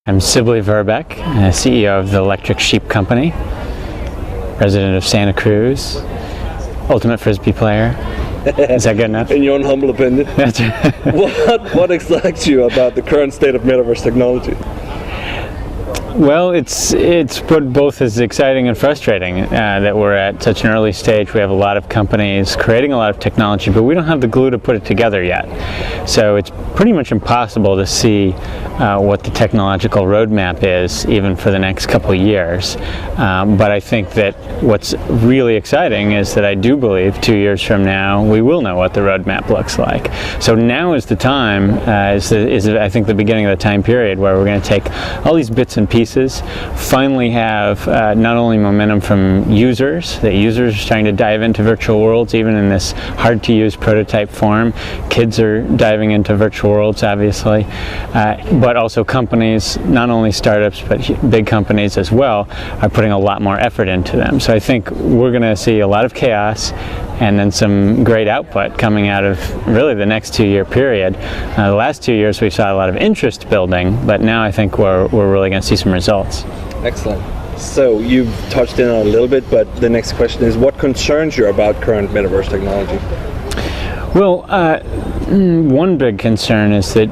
I'm Sibley Verbeck, CEO of the Electric Sheep Company, resident of Santa Cruz, ultimate Frisbee player. Is that good enough? In your own humble opinion. That's right. What excites you about the current state of metaverse technology? Well, it's both is exciting and frustrating that we're at such an early stage. We have a lot of companies creating a lot of technology, but we don't have the glue to put it together yet. So it's pretty much impossible to see what the technological roadmap is, even for the next couple of years. But I think that what's really exciting is that I do believe 2 years from now we will know what the roadmap looks like. So now is the time, is I think the beginning of the time period where we're going to take all these bits and pieces, finally have not only momentum from users, that users are starting to dive into virtual worlds even in this hard to use prototype form. Kids are diving into virtual worlds, obviously, but also companies, not only startups but big companies as well, are putting a lot more effort into them. So I think we're going to see a lot of chaos and then some great output coming out of really the next 2 year period. The last 2 years we saw a lot of interest building, but now I think we're really going to see some results. Excellent. So you've touched in on it a little bit, but the next question is, what concerns you about current metaverse technology? Well, one big concern is that,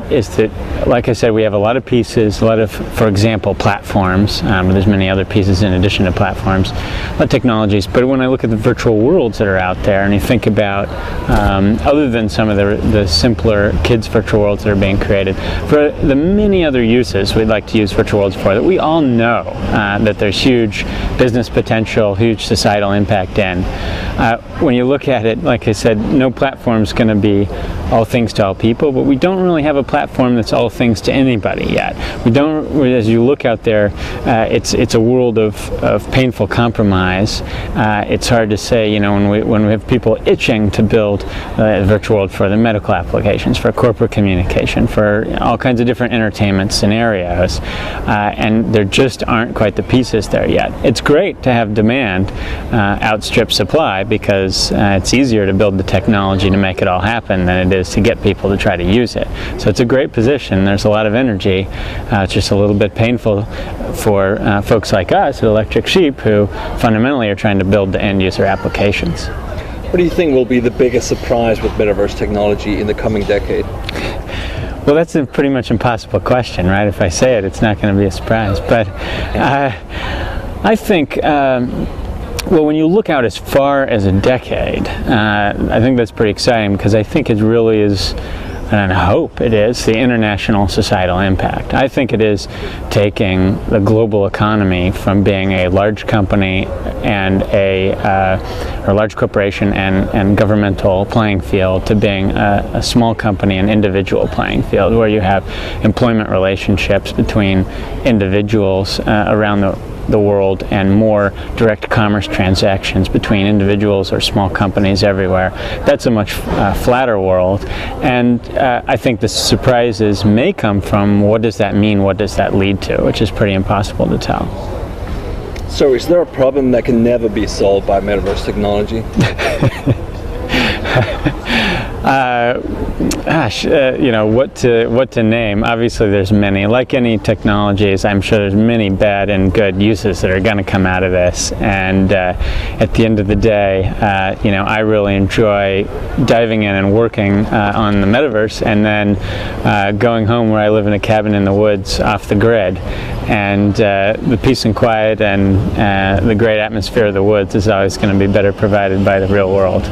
like I said, we have a lot of pieces, a lot of, for example, platforms, but there's many other pieces in addition to platforms, a lot of technologies. But when I look at the virtual worlds that are out there, and you think about, other than some of the simpler kids' virtual worlds that are being created, for the many other uses we'd like to use virtual worlds for, that we all know that there's huge business potential, huge societal impact in. When you look at it, like I said, no platform's going to be all things to all people, but we don't really have a platform that's all things to anybody yet. We don't. As you look out there, it's a world of painful compromise. It's hard to say, when we have people itching to build a virtual world for the medical applications, for corporate communication, for all kinds of different entertainment scenarios, and there just aren't quite the pieces there yet. It's great to have demand outstrip supply, because it's easier to build the technology to make it all happen than it is to get people to try to use it. So it's a great position. There's a lot of energy. It's just a little bit painful for folks like us at Electric Sheep, who fundamentally are trying to build the end user applications. What do you think will be the biggest surprise with metaverse technology in the coming decade? Well, that's a pretty much impossible question, right? If I say it, it's not going to be a surprise. But I think well, when you look out as far as a decade, I think that's pretty exciting, because I think it really is, and I hope it is, the international societal impact. I think it is taking the global economy from being a large company and a large corporation and governmental playing field to being a small company and individual playing field, where you have employment relationships between individuals around the world, and more direct commerce transactions between individuals or small companies everywhere. That's a much flatter world, and I think the surprises may come from, what does that mean, what does that lead to, which is pretty impossible to tell. So is there a problem that can never be solved by metaverse technology? What to name? Obviously there's many. Like any technologies, I'm sure there's many bad and good uses that are going to come out of this, and at the end of the day, I really enjoy diving in and working on the metaverse, and then going home where I live in a cabin in the woods off the grid, and the peace and quiet and the great atmosphere of the woods is always going to be better provided by the real world.